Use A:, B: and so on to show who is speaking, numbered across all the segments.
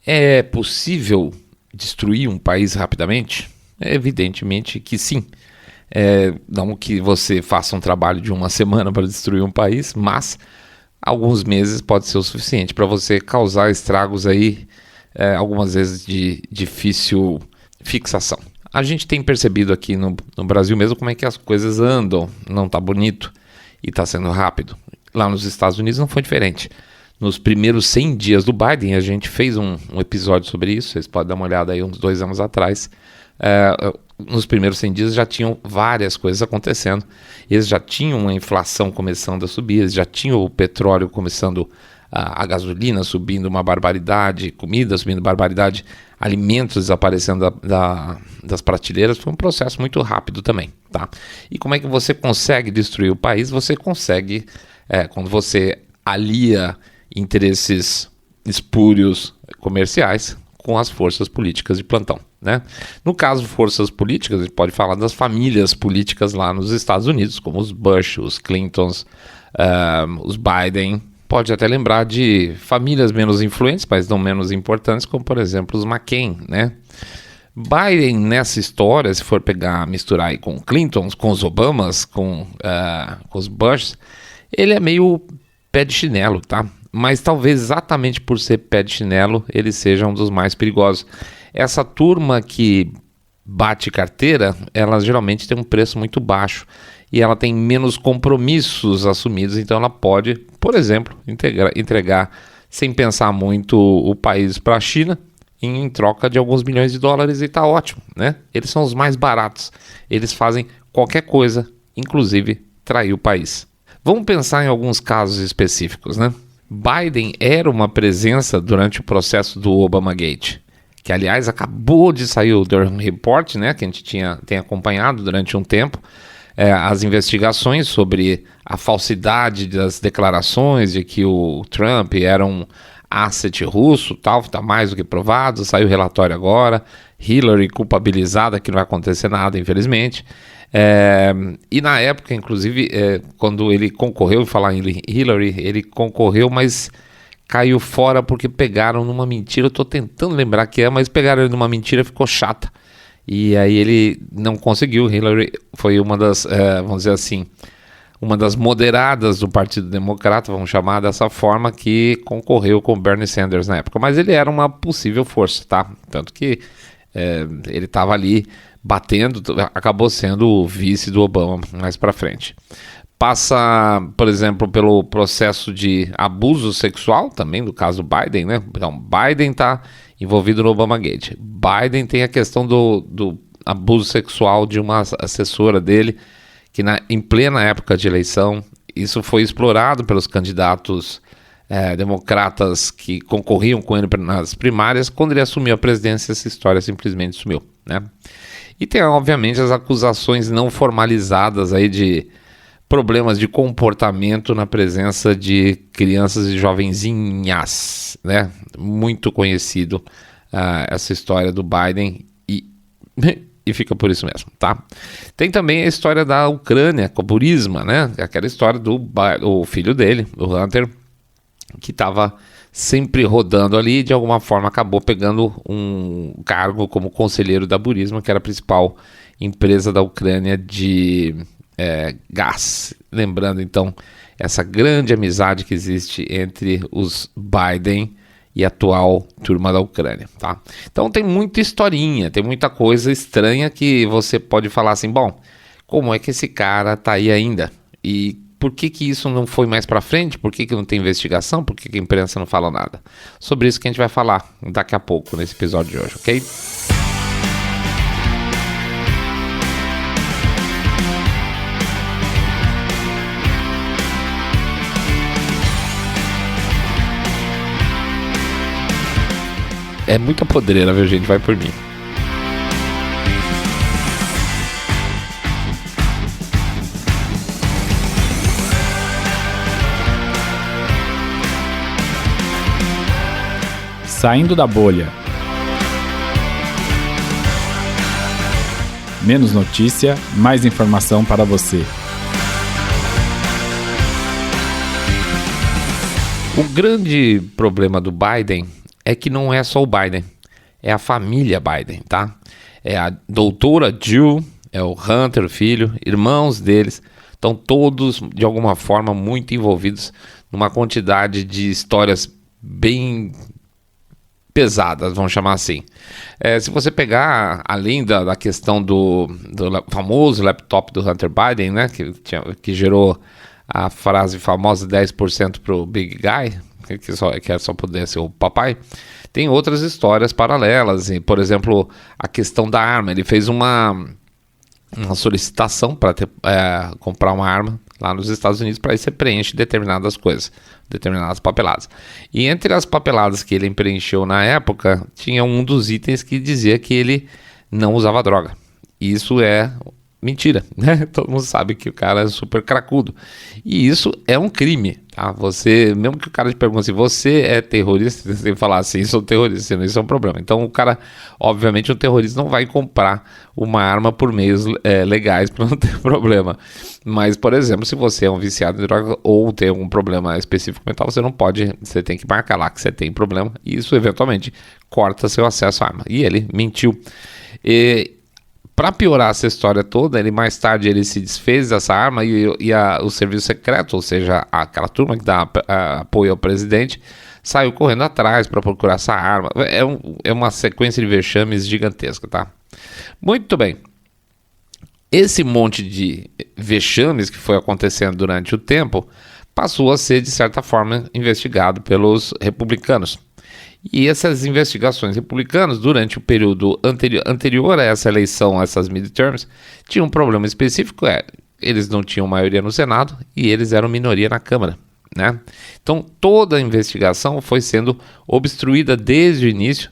A: É possível destruir um país rapidamente? Evidentemente que sim. Não que você faça um trabalho de uma semana para destruir um país, mas alguns meses pode ser o suficiente para você causar estragos aí, algumas vezes de difícil fixação. A gente tem percebido aqui no Brasil mesmo como é que as coisas andam, não está bonito e está sendo rápido. Lá nos Estados Unidos não foi diferente. Nos primeiros 100 dias do Biden, a gente fez um episódio sobre isso, vocês podem dar uma olhada aí uns 2 anos atrás. Nos primeiros 100 dias já tinham várias coisas acontecendo. Eles já tinham uma inflação começando a subir, eles já tinham o petróleo começando, a gasolina subindo uma barbaridade, comida subindo barbaridade, alimentos desaparecendo das prateleiras. Foi um processo muito rápido também, tá? E como é que você consegue destruir o país? Você consegue, quando você alia interesses espúrios comerciais com as forças políticas de plantão, né? No caso, forças políticas, a gente pode falar das famílias políticas lá nos Estados Unidos, como os Bush, os Clintons, os Biden. Pode até lembrar de famílias menos influentes, mas não menos importantes, como por exemplo os McCain, né? Biden nessa história, se for misturar aí com os Clintons, com os Obamas, com os Bush, ele é meio pé de chinelo, tá? Mas talvez exatamente por ser pé de chinelo, ele seja um dos mais perigosos. Essa turma que bate carteira, ela geralmente tem um preço muito baixo e ela tem menos compromissos assumidos, então ela pode, por exemplo, entregar sem pensar muito o país para a China em troca de alguns milhões de dólares e está ótimo, né? Eles são os mais baratos, eles fazem qualquer coisa, inclusive trair o país. Vamos pensar em alguns casos específicos, né? Biden era uma presença durante o processo do Obamagate, que aliás acabou de sair o Durham Report, né, que a gente tem acompanhado durante um tempo, as investigações sobre a falsidade das declarações de que o Trump era um asset russo, tal, está mais do que provado, saiu o relatório agora, Hillary culpabilizada, que não vai acontecer nada, infelizmente. E na época, inclusive, quando ele concorreu, falar em Hillary, ele concorreu, mas caiu fora porque pegaram numa mentira. Eu estou tentando lembrar que mas pegaram ele numa mentira, ficou chata. E aí ele não conseguiu. Hillary foi uma das, vamos dizer assim, uma das moderadas do Partido Democrata, vamos chamar dessa forma, que concorreu com Bernie Sanders na época. Mas ele era uma possível força, tá? Tanto que ele estava ali batendo, acabou sendo o vice do Obama mais para frente. Passa, por exemplo, pelo processo de abuso sexual, também do caso Biden, né? Então, Biden está envolvido no Obamagate. Biden tem a questão do abuso sexual de uma assessora dele, que em plena época de eleição, isso foi explorado pelos candidatos democratas que concorriam com ele nas primárias. Quando ele assumiu a presidência, essa história simplesmente sumiu, né? E tem, obviamente, as acusações não formalizadas aí de problemas de comportamento na presença de crianças e jovenzinhas, né? Muito conhecido essa história do Biden e fica por isso mesmo, tá? Tem também a história da Ucrânia com o Burisma, né? Aquela história do filho dele, o Hunter, que estava sempre rodando ali e de alguma forma acabou pegando um cargo como conselheiro da Burisma, que era a principal empresa da Ucrânia de gás. Lembrando então essa grande amizade que existe entre os Biden e a atual turma da Ucrânia, tá? Então tem muita historinha, tem muita coisa estranha que você pode falar assim, bom, como é que esse cara tá aí ainda? E por que isso não foi mais para frente? Por que não tem investigação? Por que a imprensa não fala nada? Sobre isso que a gente vai falar daqui a pouco nesse episódio de hoje, ok? É muita podreira, viu, gente? Vai por mim.
B: Saindo da bolha. Menos notícia, mais informação para você.
A: O grande problema do Biden é que não é só o Biden, é a família Biden, tá? É a doutora Jill, é o Hunter, o filho, irmãos deles, estão todos, de alguma forma, muito envolvidos numa quantidade de histórias bem pesadas, vamos chamar assim. Se você pegar, além da questão do famoso laptop do Hunter Biden, né, que gerou a frase famosa 10% pro Big Guy, que só poder ser o papai, tem outras histórias paralelas. E, por exemplo, a questão da arma. Ele fez uma solicitação para comprar uma arma lá nos Estados Unidos, para aí você preenche determinadas coisas, determinadas papeladas. E entre as papeladas que ele preencheu na época, tinha um dos itens que dizia que ele não usava droga. Isso é mentira, né? Todo mundo sabe que o cara é super cracudo. E isso é um crime, tá? Você, mesmo que o cara te pergunte se você é terrorista, você tem que falar assim, sou terrorista, senão isso é um problema. Então o cara, obviamente, um terrorista não vai comprar uma arma por meios legais para não ter problema. Mas, por exemplo, se você é um viciado em droga ou tem algum problema específico mental, você tem que marcar lá que você tem problema, e isso eventualmente corta seu acesso à arma. E ele mentiu. Para piorar essa história toda, mais tarde ele se desfez dessa arma e o serviço secreto, ou seja, aquela turma que dá apoio ao presidente, saiu correndo atrás para procurar essa arma. É uma sequência de vexames gigantesca, tá? Muito bem. Esse monte de vexames que foi acontecendo durante o tempo passou a ser, de certa forma, investigado pelos republicanos. E essas investigações republicanas, durante o período anterior a essa eleição, a essas midterms, tinham um problema específico, eles não tinham maioria no Senado e eles eram minoria na Câmara, né? Então toda a investigação foi sendo obstruída desde o início,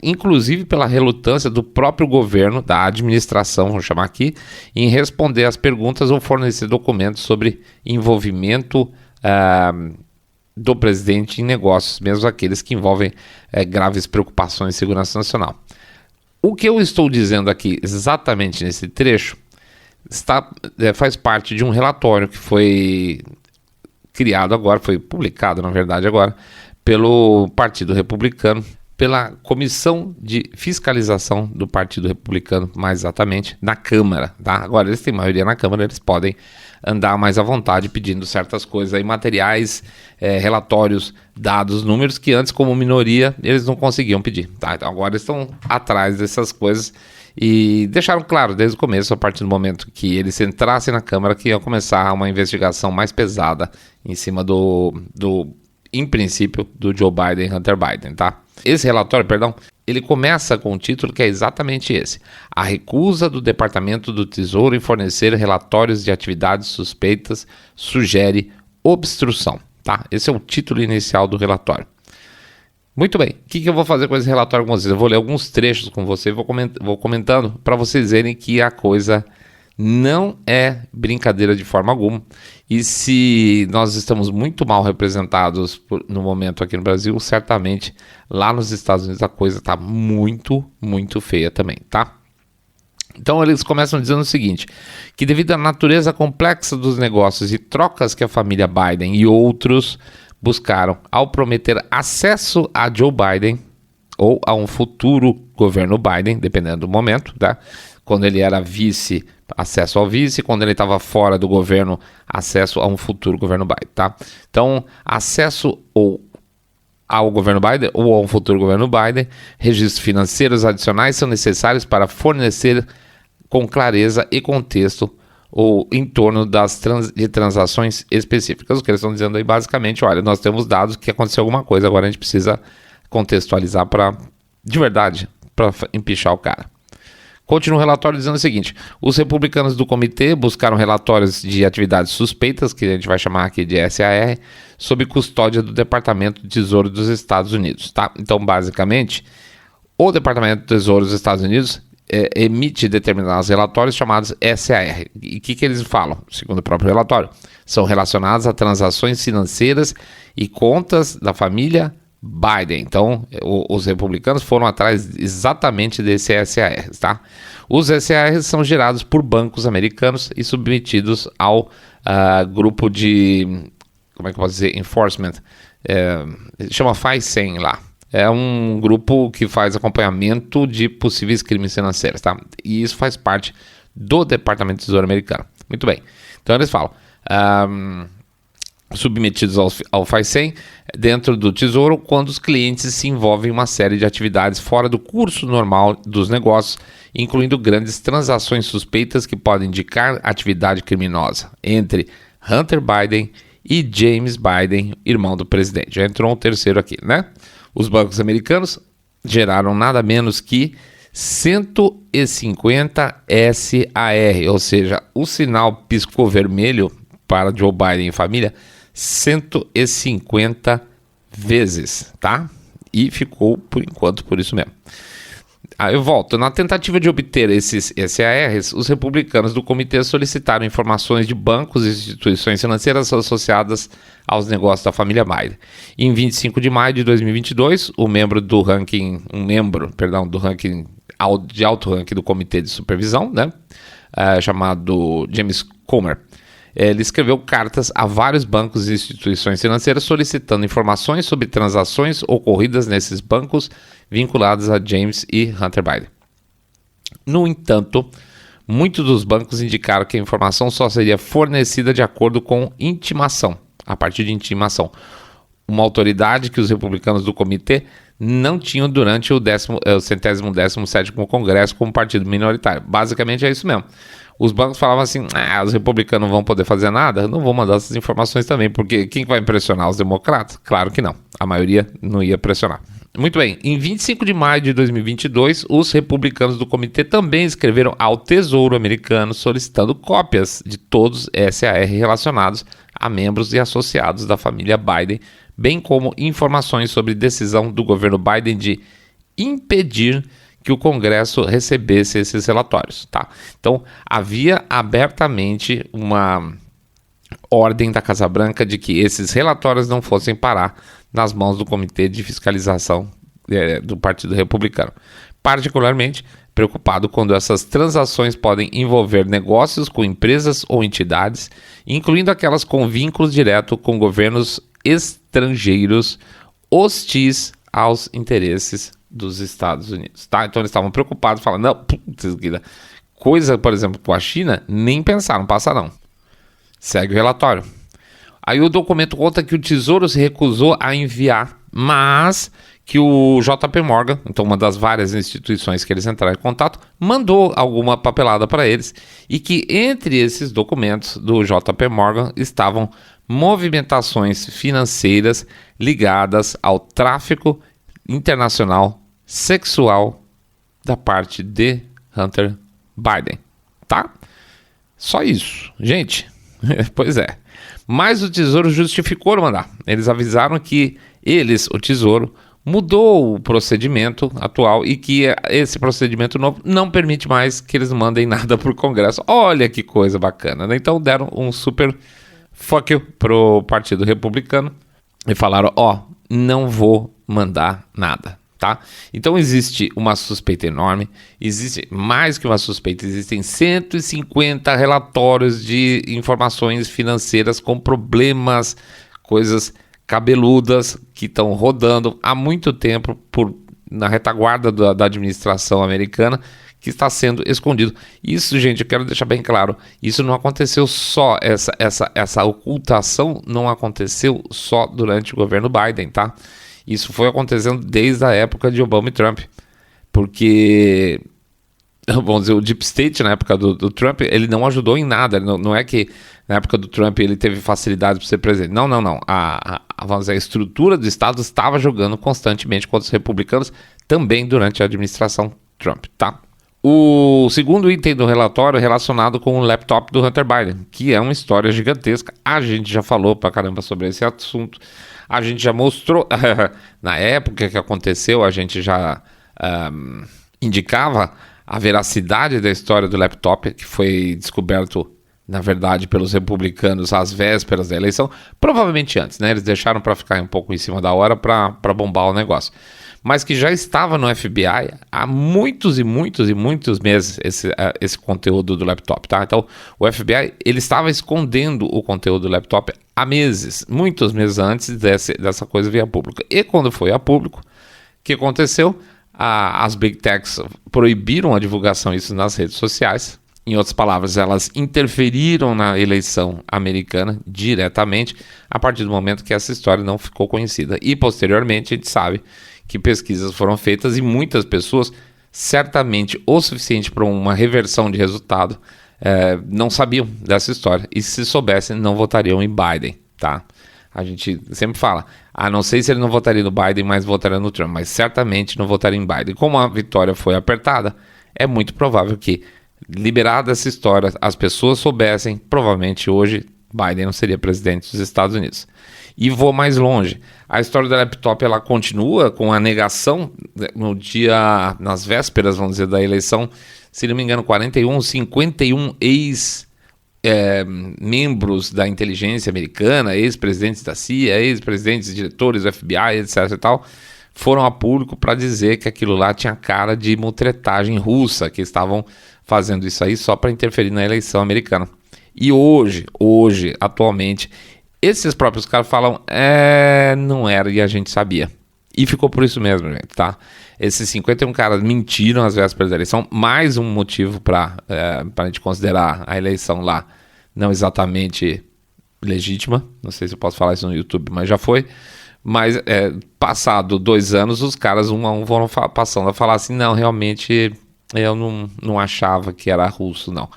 A: inclusive pela relutância do próprio governo, da administração, vamos chamar aqui, em responder às perguntas ou fornecer documentos sobre envolvimento do presidente em negócios, mesmo aqueles que envolvem graves preocupações de segurança nacional. O que eu estou dizendo aqui, exatamente nesse trecho, faz parte de um relatório que foi criado agora, foi publicado, na verdade, agora, pelo Partido Republicano, pela Comissão de Fiscalização do Partido Republicano, mais exatamente, na Câmara, tá? Agora, eles têm maioria na Câmara, eles podem andar mais à vontade pedindo certas coisas aí, materiais, relatórios, dados, números que antes, como minoria, eles não conseguiam pedir, tá? Então agora eles estão atrás dessas coisas e deixaram claro desde o começo, a partir do momento que eles entrassem na Câmara, que ia começar uma investigação mais pesada em cima em princípio, do Joe Biden, Hunter Biden, tá? Esse relatório, ele começa com um título que é exatamente esse: a recusa do Departamento do Tesouro em fornecer relatórios de atividades suspeitas sugere obstrução, tá? Esse é o título inicial do relatório. Muito bem, o que eu vou fazer com esse relatório com vocês? Eu vou ler alguns trechos com vocês, vou comentando para vocês verem que a coisa não é brincadeira de forma alguma. E se nós estamos muito mal representados no momento aqui no Brasil, certamente lá nos Estados Unidos a coisa está muito, muito feia também, tá? Então eles começam dizendo o seguinte, que devido à natureza complexa dos negócios e trocas que a família Biden e outros buscaram ao prometer acesso a Joe Biden ou a um futuro governo Biden, dependendo do momento, tá? Quando ele era vice, acesso ao vice, quando ele estava fora do governo, acesso a um futuro governo Biden, tá? Então, acesso ou ao governo Biden ou a um futuro governo Biden, registros financeiros adicionais são necessários para fornecer com clareza e contexto ou em torno de transações específicas. O que eles estão dizendo aí, basicamente, olha, nós temos dados que aconteceu alguma coisa, agora a gente precisa contextualizar de verdade, para empichar o cara. Continua o relatório dizendo o seguinte: os republicanos do comitê buscaram relatórios de atividades suspeitas, que a gente vai chamar aqui de SAR, sob custódia do Departamento do Tesouro dos Estados Unidos, tá? Então, basicamente, o Departamento do Tesouro dos Estados Unidos emite determinados relatórios chamados SAR. E o que eles falam? Segundo o próprio relatório, são relacionados a transações financeiras e contas da família Biden. Então, os republicanos foram atrás exatamente desse SAR, tá? Os SARs são gerados por bancos americanos e submetidos ao grupo de, como é que eu posso dizer, enforcement, chama FICEN lá. É um grupo que faz acompanhamento de possíveis crimes financeiros, tá? E isso faz parte do Departamento de Tesouro americano. Muito bem. Então eles falam, submetidos ao FICEN dentro do Tesouro quando os clientes se envolvem em uma série de atividades fora do curso normal dos negócios, incluindo grandes transações suspeitas que podem indicar atividade criminosa entre Hunter Biden e James Biden, irmão do presidente. Já entrou um terceiro aqui, né? Os bancos americanos geraram nada menos que 150 SAR, ou seja, o sinal piscou vermelho para Joe Biden e família 150 vezes, tá? E ficou, por enquanto, por isso mesmo. Aí eu volto. Na tentativa de obter esses SARs, os republicanos do comitê solicitaram informações de bancos e instituições financeiras associadas aos negócios da família Biden. Em 25 de maio de 2022, um membro do ranking de alto ranking do comitê de supervisão, né, chamado James Comer, ele escreveu cartas a vários bancos e instituições financeiras solicitando informações sobre transações ocorridas nesses bancos vinculados a James e Hunter Biden. No entanto, muitos dos bancos indicaram que a informação só seria fornecida de acordo com intimação, a partir de intimação, uma autoridade que os republicanos do comitê não tinham durante o 117º Congresso como partido minoritário. Basicamente é isso mesmo. Os bancos falavam assim, os republicanos não vão poder fazer nada, não vou mandar essas informações também, porque quem vai pressionar os democratas? Claro que não, a maioria não ia pressionar. Muito bem, em 25 de maio de 2022, os republicanos do comitê também escreveram ao Tesouro americano solicitando cópias de todos os SAR relacionados a membros e associados da família Biden, bem como informações sobre decisão do governo Biden de impedir que o Congresso recebesse esses relatórios, tá? Então, havia abertamente uma ordem da Casa Branca de que esses relatórios não fossem parar nas mãos do Comitê de Fiscalização do Partido Republicano. Particularmente preocupado quando essas transações podem envolver negócios com empresas ou entidades, incluindo aquelas com vínculos diretos com governos estrangeiros hostis aos interesses dos Estados Unidos, tá? Então eles estavam preocupados, falando, não, coisa, por exemplo, com a China, nem pensar, não passa não. Segue o relatório. Aí o documento conta que o Tesouro se recusou a enviar, mas que o JP Morgan, então uma das várias instituições que eles entraram em contato, mandou alguma papelada para eles e que entre esses documentos do JP Morgan estavam movimentações financeiras ligadas ao tráfico internacional sexual da parte de Hunter Biden, tá? Só isso, gente. Pois é. Mas o Tesouro justificou mandar. Eles avisaram que o Tesouro, mudou o procedimento atual e que esse procedimento novo não permite mais que eles mandem nada para o Congresso. Olha que coisa bacana, né? Então deram um super fuck you pro Partido Republicano e falaram, não vou mandar nada, tá? Então existe uma suspeita enorme, existe mais que uma suspeita, existem 150 relatórios de informações financeiras com problemas, coisas cabeludas que estão rodando há muito tempo na retaguarda da administração americana, que está sendo escondido. Isso, gente, eu quero deixar bem claro, isso não aconteceu só, essa ocultação não aconteceu só durante o governo Biden, tá? Isso foi acontecendo desde a época de Obama e Trump, porque, vamos dizer, o Deep State na época do Trump, ele não ajudou em nada, não é que na época do Trump ele teve facilidade para ser presidente, não, vamos dizer, a estrutura do Estado estava jogando constantemente contra os republicanos, também durante a administração Trump, tá? O segundo item do relatório é relacionado com o laptop do Hunter Biden, que é uma história gigantesca. A gente já falou pra caramba sobre esse assunto. A gente já mostrou, na época que aconteceu, a gente já indicava a veracidade da história do laptop, que foi descoberto, na verdade, pelos republicanos às vésperas da eleição. Provavelmente antes, né? Eles deixaram para ficar um pouco em cima da hora para bombar o negócio. Mas que já estava no FBI há muitos e muitos e muitos meses esse conteúdo do laptop, tá? Então, o FBI, ele estava escondendo o conteúdo do laptop há meses, muitos meses antes dessa coisa vir a público. E quando foi a público, o que aconteceu? As Big Techs proibiram a divulgação disso nas redes sociais. Em outras palavras, elas interferiram na eleição americana diretamente a partir do momento que essa história não ficou conhecida. E posteriormente a gente sabe que pesquisas foram feitas e muitas pessoas, certamente o suficiente para uma reversão de resultado, não sabiam dessa história. E se soubessem, não votariam em Biden, tá? A gente sempre fala, não sei se ele não votaria no Biden, mas votaria no Trump, mas certamente não votaria em Biden. Como a vitória foi apertada, é muito provável que, liberada essa história, as pessoas soubessem, provavelmente hoje Biden não seria presidente dos Estados Unidos. E vou mais longe, a história do laptop ela continua com a negação nas vésperas, vamos dizer, da eleição, se não me engano, 51 membros da inteligência americana, ex-presidentes da CIA, ex-presidentes, diretores do FBI, etc. e tal, foram a público para dizer que aquilo lá tinha cara de mutretagem russa, que estavam fazendo isso aí só para interferir na eleição americana. E hoje, atualmente, esses próprios caras falam, não era e a gente sabia. E ficou por isso mesmo, gente, tá? Esses 51 caras mentiram às vésperas da eleição, mais um motivo para a gente considerar a eleição lá não exatamente legítima. Não sei se eu posso falar isso no YouTube, mas já foi. Mas, passado 2 anos, os caras um a um foram passando a falar assim, não, realmente eu não achava que era russo, não.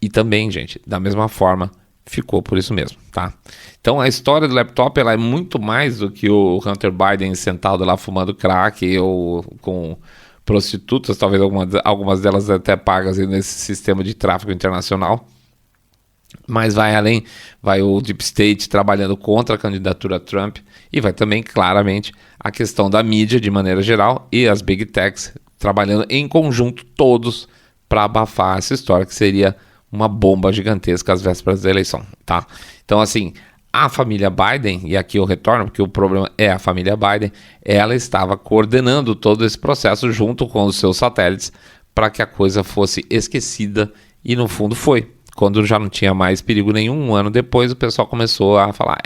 A: E também, gente, da mesma forma, ficou por isso mesmo, tá? Então, a história do laptop, ela é muito mais do que o Hunter Biden sentado lá fumando crack ou com prostitutas, talvez algumas delas até pagas nesse sistema de tráfico internacional. Mas vai além, vai o Deep State trabalhando contra a candidatura Trump e vai também, claramente, a questão da mídia de maneira geral e as Big Techs trabalhando em conjunto todos para abafar essa história que seria uma bomba gigantesca às vésperas da eleição, tá? Então, assim, a família Biden, e aqui eu retorno porque o problema é a família Biden, ela estava coordenando todo esse processo junto com os seus satélites para que a coisa fosse esquecida e no fundo foi. Quando já não tinha mais perigo nenhum, um ano depois o pessoal começou a falar,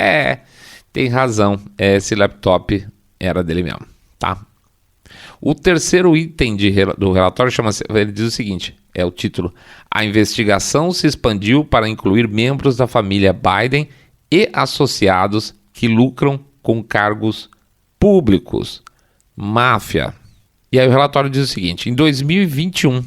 A: tem razão, esse laptop era dele mesmo, tá? O terceiro item do relatório ele diz o seguinte, é o título, a investigação se expandiu para incluir membros da família Biden e associados que lucram com cargos públicos, máfia. E aí o relatório diz o seguinte, em 2021,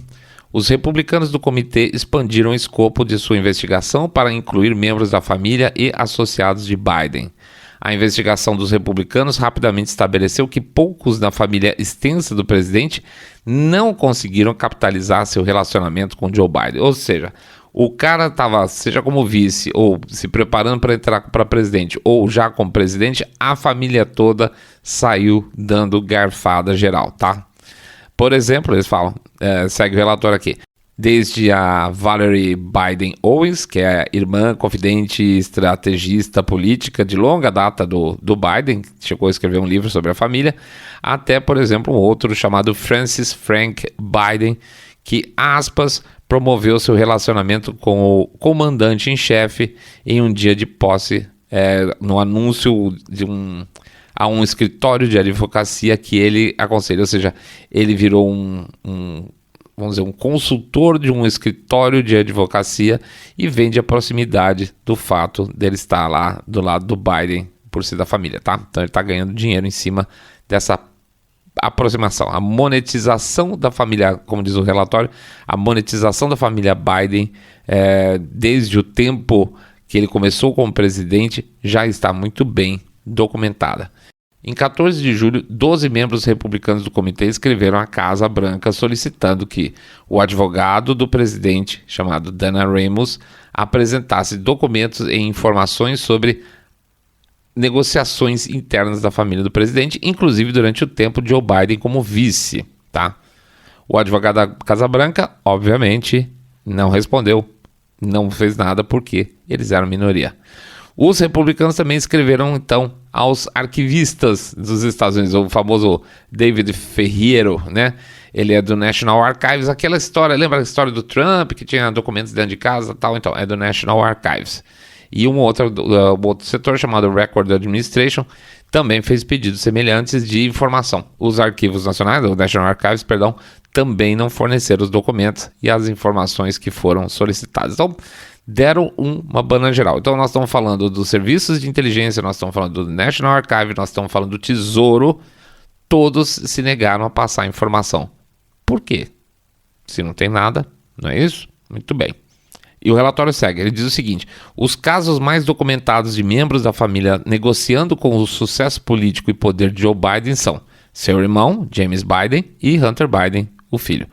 A: os republicanos do comitê expandiram o escopo de sua investigação para incluir membros da família e associados de Biden. A investigação dos republicanos rapidamente estabeleceu que poucos da família extensa do presidente não conseguiram capitalizar seu relacionamento com Joe Biden. Ou seja, o cara estava, seja como vice, ou se preparando para entrar para presidente, ou já como presidente, a família toda saiu dando garfada geral, tá? Por exemplo, eles falam, segue o relatório aqui, desde a Valerie Biden Owens, que é irmã, confidente, estrategista política de longa data do Biden, que chegou a escrever um livro sobre a família, até, por exemplo, um outro chamado Francis Frank Biden, que, aspas, promoveu seu relacionamento com o comandante em chefe em um dia de posse, no anúncio a um escritório de advocacia que ele aconselha, ou seja, ele virou vamos dizer, um consultor de um escritório de advocacia e vende a proximidade do fato dele estar lá do lado do Biden por ser da família, tá? Então ele está ganhando dinheiro em cima dessa aproximação. A monetização da família, como diz o relatório, a monetização da família Biden, desde o tempo que ele começou como presidente, já está muito bem documentada. Em 14 de julho, 12 membros republicanos do comitê escreveram à Casa Branca solicitando que o advogado do presidente, chamado Dana Ramos, apresentasse documentos e informações sobre negociações internas da família do presidente, inclusive durante o tempo de Joe Biden como vice, tá? O advogado da Casa Branca, obviamente, não respondeu, não fez nada porque eles eram minoria. Os republicanos também escreveram, então, aos arquivistas dos Estados Unidos, o famoso David Ferriero, né? Ele é do National Archives, aquela história, lembra a história do Trump, que tinha documentos dentro de casa e tal? Então, é do National Archives. E um outro setor chamado Record Administration também fez pedidos semelhantes de informação. Os arquivos nacionais, o National Archives, também não forneceram os documentos e as informações que foram solicitadas. Então, deram uma banana geral. Então, nós estamos falando dos serviços de inteligência, nós estamos falando do National Archive, nós estamos falando do Tesouro, todos se negaram a passar a informação. Por quê? Se não tem nada, não é isso? Muito bem. E o relatório segue, ele diz o seguinte: os casos mais documentados de membros da família negociando com o sucesso político e poder de Joe Biden são seu irmão, James Biden, e Hunter Biden, o filho.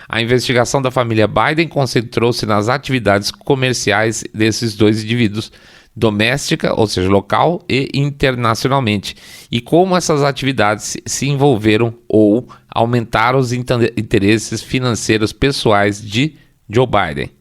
A: A investigação da família Biden concentrou-se nas atividades comerciais desses dois indivíduos, doméstica, ou seja, local e internacionalmente, e como essas atividades se envolveram ou aumentaram os interesses financeiros pessoais de Joe Biden.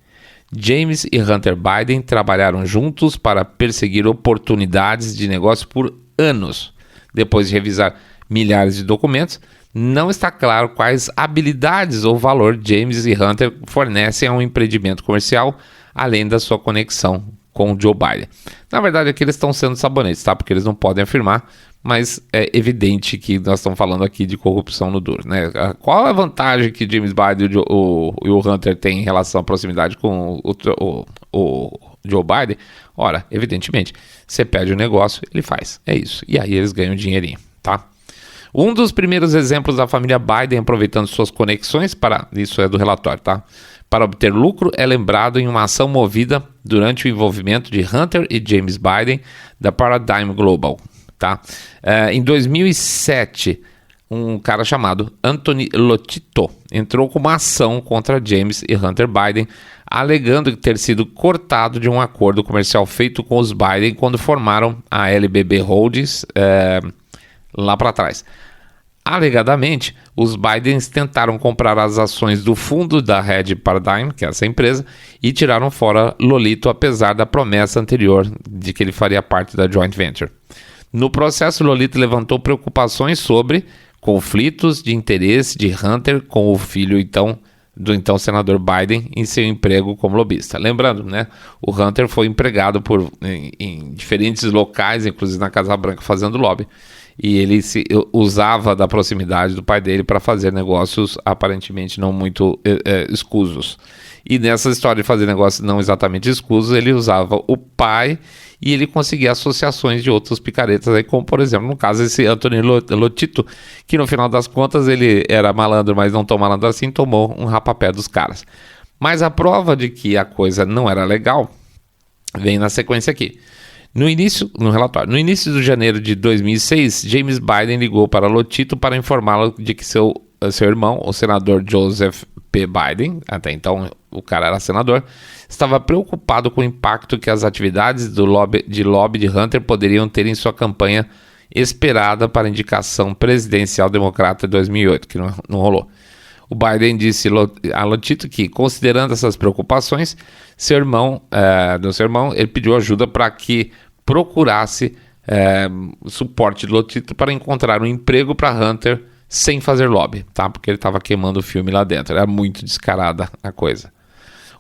A: James e Hunter Biden trabalharam juntos para perseguir oportunidades de negócio por anos. Depois de revisar milhares de documentos, não está claro quais habilidades ou valor James e Hunter fornecem a um empreendimento comercial, além da sua conexão com o Joe Biden. Na verdade, aqui eles estão sendo sabonetes, tá? Porque eles não podem afirmar, mas é evidente que nós estamos falando aqui de corrupção no duro, né? Qual a vantagem que James Biden e o Hunter têm em relação à proximidade com o Joe Biden? Ora, evidentemente, você pede um negócio, ele faz. É isso. E aí eles ganham dinheirinho, tá? Um dos primeiros exemplos da família Biden aproveitando suas conexões isso é do relatório, tá? Para obter lucro é lembrado em uma ação movida durante o envolvimento de Hunter e James Biden da Paradigm Global, tá? Em 2007, um cara chamado Anthony Lotito entrou com uma ação contra James e Hunter Biden, alegando ter sido cortado de um acordo comercial feito com os Biden quando formaram a LBB Holdings lá para trás. Alegadamente, os Bidens tentaram comprar as ações do fundo da Red Paradigm, que é essa empresa, e tiraram fora Lotito, apesar da promessa anterior de que ele faria parte da joint venture. No processo, Lotito levantou preocupações sobre conflitos de interesse de Hunter com o filho do então senador Biden em seu emprego como lobista. Lembrando, né, o Hunter foi empregado em diferentes locais, inclusive na Casa Branca, fazendo lobby. E ele usava da proximidade do pai dele para fazer negócios aparentemente não muito escusos. E nessa história de fazer negócios não exatamente escusos, ele usava o pai e ele conseguia associações de outros picaretas, aí, como por exemplo, no caso esse Anthony Lotito, que no final das contas ele era malandro, mas não tão malandro assim, tomou um rapapé dos caras. Mas a prova de que a coisa não era legal vem na sequência aqui. No início de janeiro de 2006, James Biden ligou para Lotito para informá-lo de que seu irmão, o senador Joseph P. Biden, até então o cara era senador, estava preocupado com o impacto que as atividades de lobby de Hunter poderiam ter em sua campanha esperada para a indicação presidencial democrata de 2008, que não rolou. O Biden disse a Lotito que, considerando essas preocupações, seu irmão, ele pediu ajuda para que procurasse suporte de Lotito para encontrar um emprego para Hunter sem fazer lobby, tá? Porque ele estava queimando o filme lá dentro. Era muito descarada a coisa.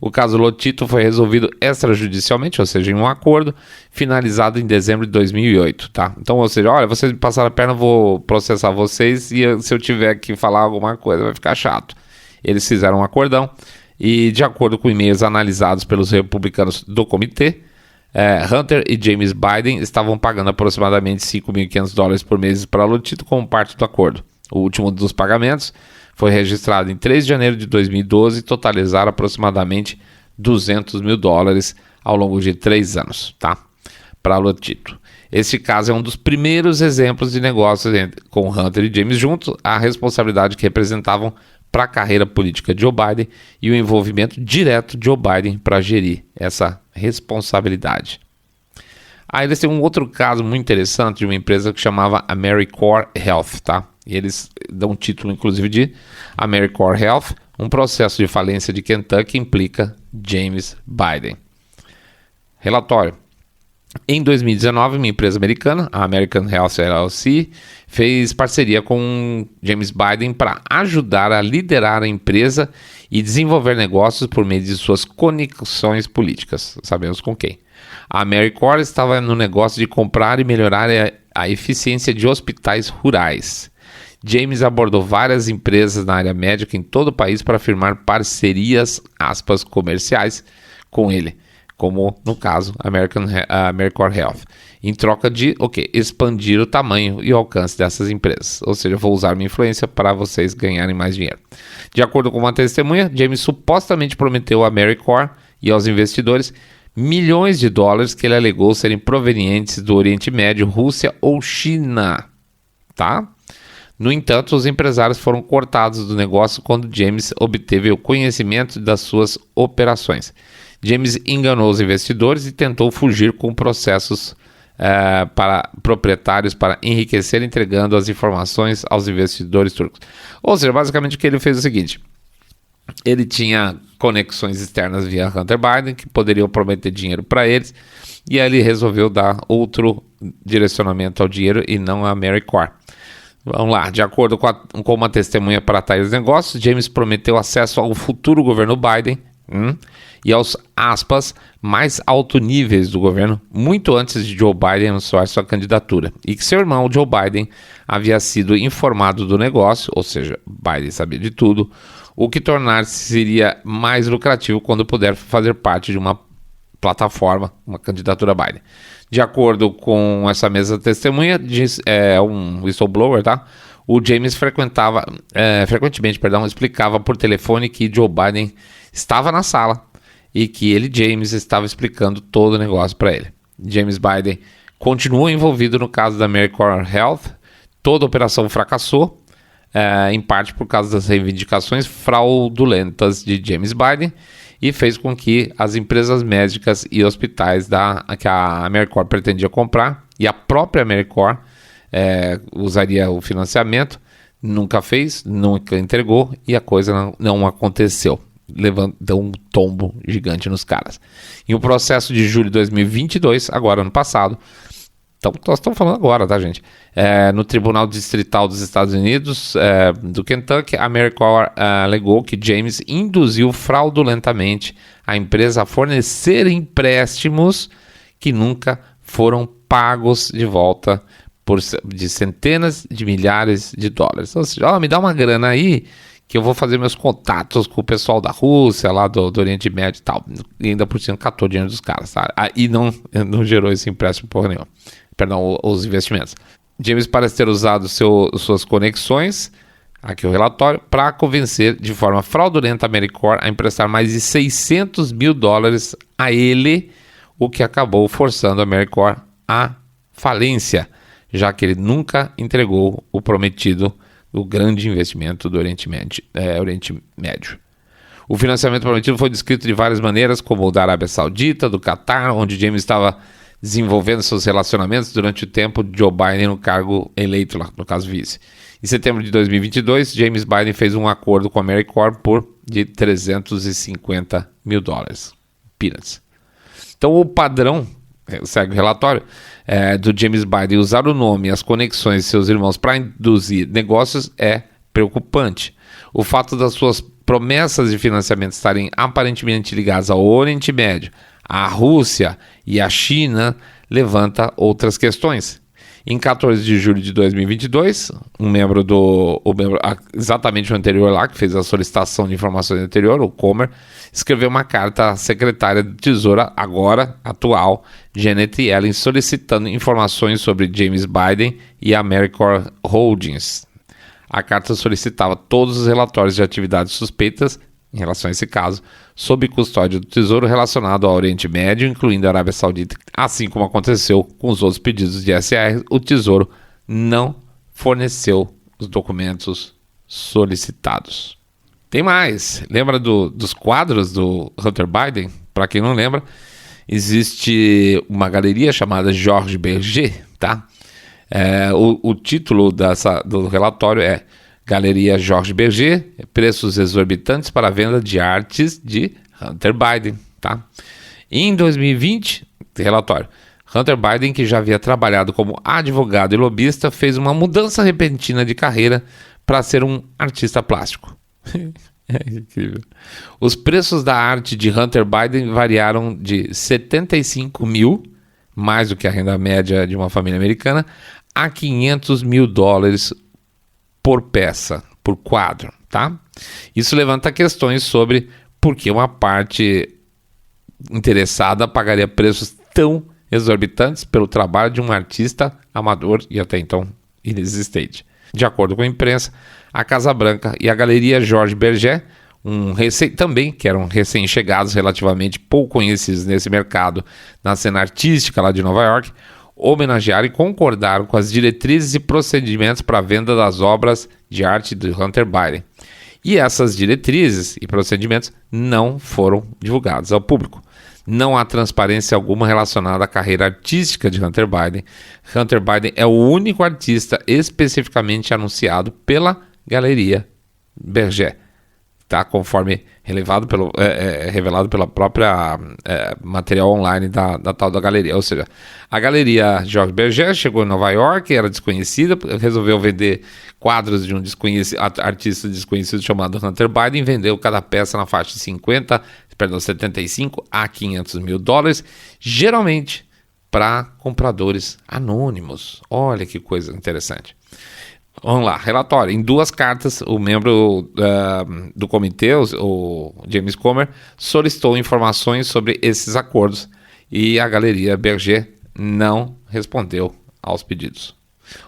A: O caso Lotito foi resolvido extrajudicialmente, ou seja, em um acordo finalizado em dezembro de 2008, tá? Então, ou seja, olha, vocês me passaram a perna, eu vou processar vocês e se eu tiver que falar alguma coisa vai ficar chato. Eles fizeram um acordão e, de acordo com e-mails analisados pelos republicanos do comitê, Hunter e James Biden estavam pagando aproximadamente $5.500 por mês para Lotito como parte do acordo. O último dos pagamentos foi registrado em 3 de janeiro de 2012 e totalizaram aproximadamente $200 mil ao longo de 3 anos, tá? Para Lotito. Este caso é um dos primeiros exemplos de negócios com Hunter e James juntos, a responsabilidade que representavam para a carreira política de Joe Biden e o envolvimento direto de Joe Biden para gerir essa responsabilidade. Aí eles têm um outro caso muito interessante de uma empresa que chamava AmeriCorps Health, tá? E eles dão um título, inclusive, de AmeriCorps Health, um processo de falência de Kentucky implica James Biden. Relatório. Em 2019, uma empresa americana, a American Health LLC, fez parceria com James Biden para ajudar a liderar a empresa e desenvolver negócios por meio de suas conexões políticas. Sabemos com quem. A AmeriCorps estava no negócio de comprar e melhorar a eficiência de hospitais rurais. James abordou várias empresas na área médica em todo o país para firmar parcerias, aspas, comerciais com ele, como no caso a AmeriCorps Health, em troca de expandir o tamanho e o alcance dessas empresas. Ou seja, vou usar minha influência para vocês ganharem mais dinheiro. De acordo com uma testemunha, James supostamente prometeu à AmeriCorps e aos investidores milhões de dólares que ele alegou serem provenientes do Oriente Médio, Rússia ou China, tá? No entanto, os empresários foram cortados do negócio quando James obteve o conhecimento das suas operações. James enganou os investidores e tentou fugir com processos para proprietários para enriquecer, entregando as informações aos investidores turcos. Ou seja, basicamente o que ele fez é o seguinte: ele tinha conexões externas via Hunter Biden que poderiam prometer dinheiro para eles, e aí ele resolveu dar outro direcionamento ao dinheiro e não a AmeriCorps. Vamos lá, de acordo com uma testemunha para tais negócios, James prometeu acesso ao futuro governo Biden e aos, aspas, mais altos níveis do governo, muito antes de Joe Biden anunciar sua candidatura, e que seu irmão Joe Biden havia sido informado do negócio, ou seja, Biden sabia de tudo, o que tornar-se-seria mais lucrativo quando puder fazer parte de uma plataforma, uma candidatura Biden. De acordo com essa mesma testemunha, um whistleblower, tá? O James frequentemente explicava por telefone que Joe Biden estava na sala e que ele, James, estava explicando todo o negócio para ele. James Biden continuou envolvido no caso da AmeriCorps Health. Toda a operação fracassou, em parte por causa das reivindicações fraudulentas de James Biden, e fez com que as empresas médicas e hospitais que a AmeriCorps pretendia comprar, e a própria AmeriCorps usaria o financiamento, nunca fez, nunca entregou, e a coisa não aconteceu. Deu um tombo gigante nos caras. Em um processo de julho de 2022, agora ano passado, então nós estamos falando agora, tá, gente? No Tribunal Distrital dos Estados Unidos, do Kentucky, a AmeriCorps alegou que James induziu fraudulentamente a empresa a fornecer empréstimos que nunca foram pagos de volta de centenas de milhares de dólares. Ou seja, me dá uma grana aí que eu vou fazer meus contatos com o pessoal da Rússia, lá do Oriente Médio e tal. E ainda por cima catou dinheiro dos caras, tá? E não gerou esse empréstimo porra nenhuma. Perdão, os investimentos. James parece ter usado suas conexões, aqui o relatório, para convencer de forma fraudulenta a AmeriCorps a emprestar mais de $600 mil a ele, o que acabou forçando a AmeriCorps à falência, já que ele nunca entregou o prometido do grande investimento do Oriente Médio. O financiamento prometido foi descrito de várias maneiras, como o da Arábia Saudita, do Catar, onde James estava desenvolvendo seus relacionamentos durante o tempo de Joe Biden no cargo eleito, lá, no caso vice. Em setembro de 2022, James Biden fez um acordo com a AmeriCorps de $350 mil. Peanuts. Então o padrão, segue o relatório, do James Biden usar o nome e as conexões de seus irmãos para induzir negócios é preocupante. O fato das suas promessas de financiamento estarem aparentemente ligadas ao Oriente Médio, à Rússia e à China levanta outras questões. Em 14 de julho de 2022, exatamente o anterior lá, que fez a solicitação de informações anterior, o Comer, escreveu uma carta à secretária do Tesouro, agora atual, Janet Yellen, solicitando informações sobre James Biden e a AmeriCorps Holdings. A carta solicitava todos os relatórios de atividades suspeitas em relação a esse caso, sob custódia do Tesouro relacionado ao Oriente Médio, incluindo a Arábia Saudita. Assim como aconteceu com os outros pedidos de SR, o Tesouro não forneceu os documentos solicitados. Tem mais. Lembra dos quadros do Hunter Biden? Para quem não lembra, existe uma galeria chamada Georges Berger, tá? O título do relatório é Galeria Georges Berger, preços exorbitantes para a venda de artes de Hunter Biden, tá? Em 2020, relatório, Hunter Biden, que já havia trabalhado como advogado e lobista, fez uma mudança repentina de carreira para ser um artista plástico. É incrível. Os preços da arte de Hunter Biden variaram de 75 mil, mais do que a renda média de uma família americana, a 500 mil dólares por peça, por quadro, tá? Isso levanta questões sobre por que uma parte interessada pagaria preços tão exorbitantes pelo trabalho de um artista amador e até então inexistente. De acordo com a imprensa, a Casa Branca e a Galeria Georges Berger, também que eram recém-chegados, relativamente pouco conhecidos nesse mercado, na cena artística lá de Nova York, homenagearam e concordaram com as diretrizes e procedimentos para a venda das obras de arte de Hunter Biden. E essas diretrizes e procedimentos não foram divulgados ao público. Não há transparência alguma relacionada à carreira artística de Hunter Biden. Hunter Biden é o único artista especificamente anunciado pela Galeria Berger, tá? Conforme revelado pela própria material online da tal da galeria. Ou seja, a Galeria Georges Berger chegou em Nova York, era desconhecida, resolveu vender quadros de um artista desconhecido chamado Hunter Biden, vendeu cada peça na faixa de 75 a 500 mil dólares, geralmente para compradores anônimos. Olha que coisa interessante. Vamos lá, relatório. Em 2 cartas, o membro do comitê, o James Comer, solicitou informações sobre esses acordos e a Galeria Berger não respondeu aos pedidos.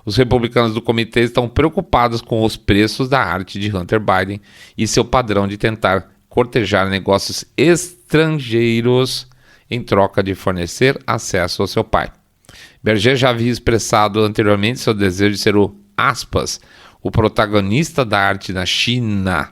A: Os republicanos do comitê estão preocupados com os preços da arte de Hunter Biden e seu padrão de tentar cortejar negócios estrangeiros em troca de fornecer acesso ao seu pai. Berger já havia expressado anteriormente seu desejo de ser o protagonista da arte na China,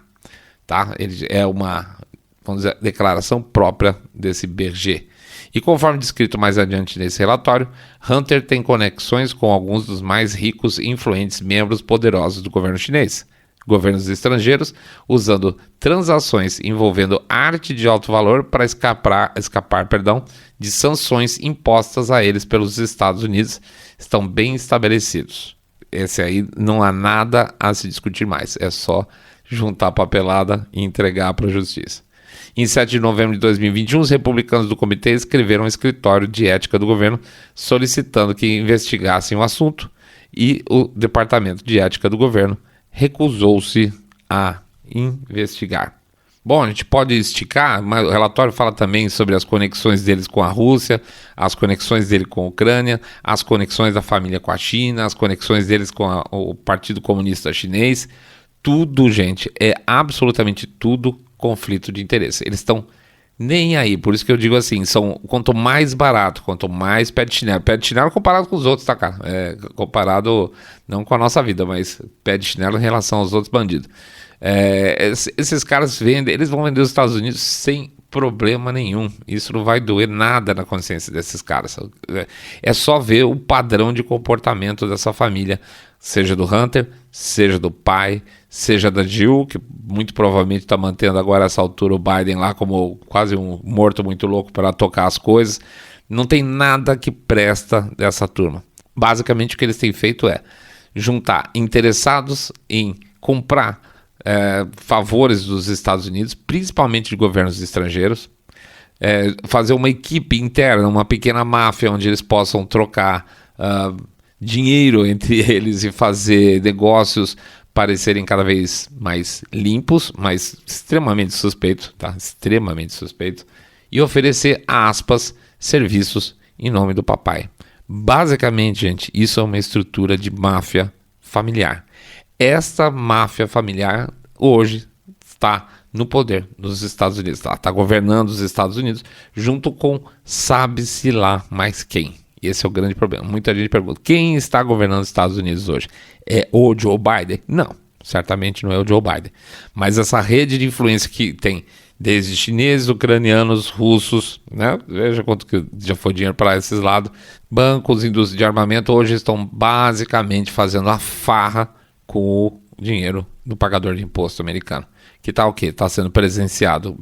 A: tá? Ele é uma, vamos dizer, declaração própria desse Berger. E conforme descrito mais adiante nesse relatório, Hunter tem conexões com alguns dos mais ricos e influentes membros poderosos do governo chinês, governos estrangeiros, usando transações envolvendo arte de alto valor para escapar de sanções impostas a eles pelos Estados Unidos, estão bem estabelecidos. Esse aí não há nada a se discutir mais, é só juntar a papelada e entregar para a justiça. Em 7 de novembro de 2021, os republicanos do comitê escreveram um escritório de ética do governo solicitando que investigassem o assunto e o departamento de ética do governo recusou-se a investigar. Bom, a gente pode esticar, mas o relatório fala também sobre as conexões deles com a Rússia, as conexões dele com a Ucrânia, as conexões da família com a China, as conexões deles com o Partido Comunista Chinês. Tudo, gente, é absolutamente tudo conflito de interesse. Eles estão nem aí, por isso que eu digo assim, quanto mais barato, quanto mais pé de chinelo comparado com os outros, tá, cara? Comparado não com a nossa vida, mas pé de chinelo em relação aos outros bandidos. Esses caras eles vão vender os Estados Unidos sem problema nenhum. Isso não vai doer nada na consciência desses caras. É só ver o padrão de comportamento dessa família, seja do Hunter, seja do pai, seja da Jill, que muito provavelmente está mantendo agora essa altura o Biden lá como quase um morto muito louco para tocar as coisas. Não tem nada que presta dessa turma. Basicamente o que eles têm feito é juntar interessados em comprar favores dos Estados Unidos, principalmente de governos estrangeiros, fazer uma equipe interna, uma pequena máfia onde eles possam trocar dinheiro entre eles e fazer negócios parecerem cada vez mais limpos, mas extremamente suspeitos, tá? Extremamente suspeitos, e oferecer, aspas, serviços em nome do papai. Basicamente, gente, isso é uma estrutura de máfia familiar. Esta máfia familiar hoje está no poder dos Estados Unidos, está governando os Estados Unidos junto com sabe-se lá mais quem. Esse é o grande problema. Muita gente pergunta, quem está governando os Estados Unidos hoje? É o Joe Biden? Não, certamente não é o Joe Biden. Mas essa rede de influência que tem desde chineses, ucranianos, russos, né? Veja quanto que já foi dinheiro para esses lados. Bancos, indústria de armamento hoje estão basicamente fazendo a farra com o dinheiro do pagador de imposto americano. Que está o quê? Está sendo presenteado,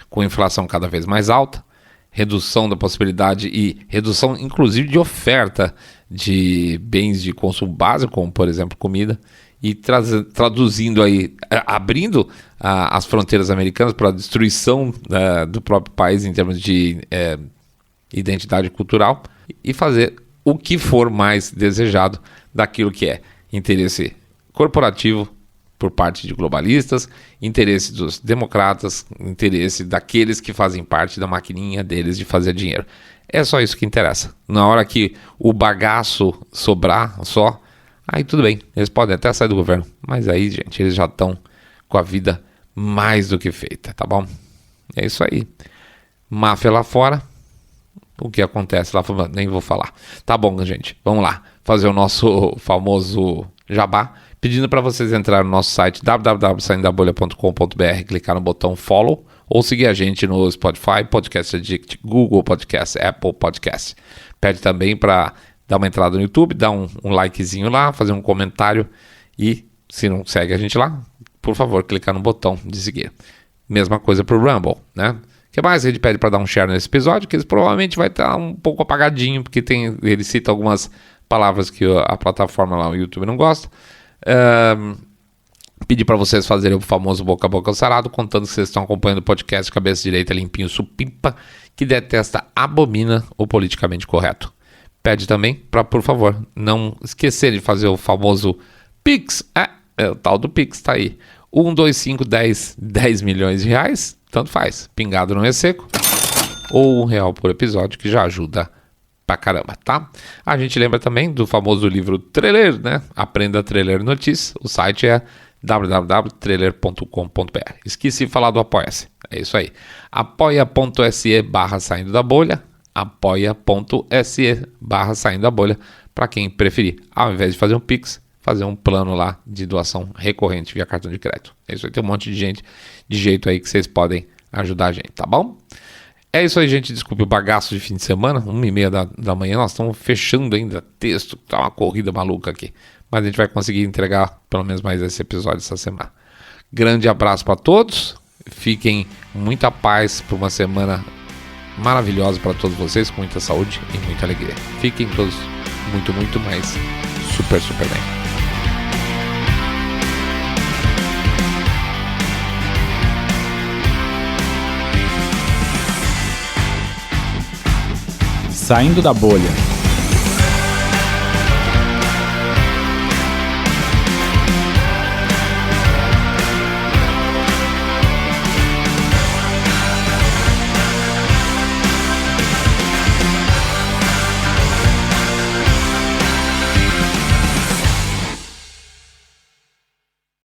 A: com inflação cada vez mais alta, redução da possibilidade e redução inclusive de oferta de bens de consumo básico, como por exemplo comida, e traduzindo aí, abrindo as fronteiras americanas para a destruição do próprio país em termos de identidade cultural e fazer o que for mais desejado daquilo que é interesse corporativo por parte de globalistas, interesse dos democratas, interesse daqueles que fazem parte da maquininha deles de fazer dinheiro. É só isso que interessa. Na hora que o bagaço sobrar só, aí tudo bem, eles podem até sair do governo, mas aí, gente, eles já estão com a vida mais do que feita, tá bom? É isso aí. Máfia lá fora, o que acontece lá fora, nem vou falar. Tá bom, gente, vamos lá, fazer o nosso famoso jabá, pedindo para vocês entrarem no nosso site www.saindabolha.com.br, clicar no botão follow ou seguir a gente no Spotify, Podcast Addict, Google Podcast, Apple Podcast. Pede também para dar uma entrada no YouTube, dar um likezinho lá, fazer um comentário e, se não segue a gente lá, por favor, clicar no botão de seguir. Mesma coisa para o Rumble, né? O que mais a gente pede para dar um share nesse episódio, que ele provavelmente vai estar um pouco apagadinho, porque ele cita algumas palavras que a plataforma lá, o YouTube, não gosta. Pedir para vocês fazerem o famoso boca a boca sarado, contando que vocês estão acompanhando o podcast Cabeça Direita Limpinho Supimpa, que detesta, abomina o politicamente correto. Pede também para, por favor, não esquecer de fazer o famoso Pix. O tal do Pix tá aí. 1, 2, 5, 10 milhões de reais, tanto faz. Pingado não é seco. Ou R$1 por episódio, que já ajuda pra caramba, tá? A gente lembra também do famoso livro Trailer, né? Aprenda a Trailer Notícias. O site é www.trailer.com.br. Esqueci de falar do Apoia-se. É isso aí. apoia.se/saindo da bolha. apoia.se/saindo da bolha. Para quem preferir, ao invés de fazer um Pix, fazer um plano lá de doação recorrente via cartão de crédito. É isso aí. Tem um monte de gente de jeito aí que vocês podem ajudar a gente, tá bom? É isso aí, gente. Desculpe o bagaço de fim de semana. 1h30 da manhã. Nós estamos fechando ainda texto. Tá uma corrida maluca aqui. Mas a gente vai conseguir entregar pelo menos mais esse episódio essa semana. Grande abraço para todos. Fiquem com muita paz por uma semana maravilhosa para todos vocês. Com muita saúde e muita alegria. Fiquem todos muito, muito mais super, super bem.
B: Saindo da Bolha.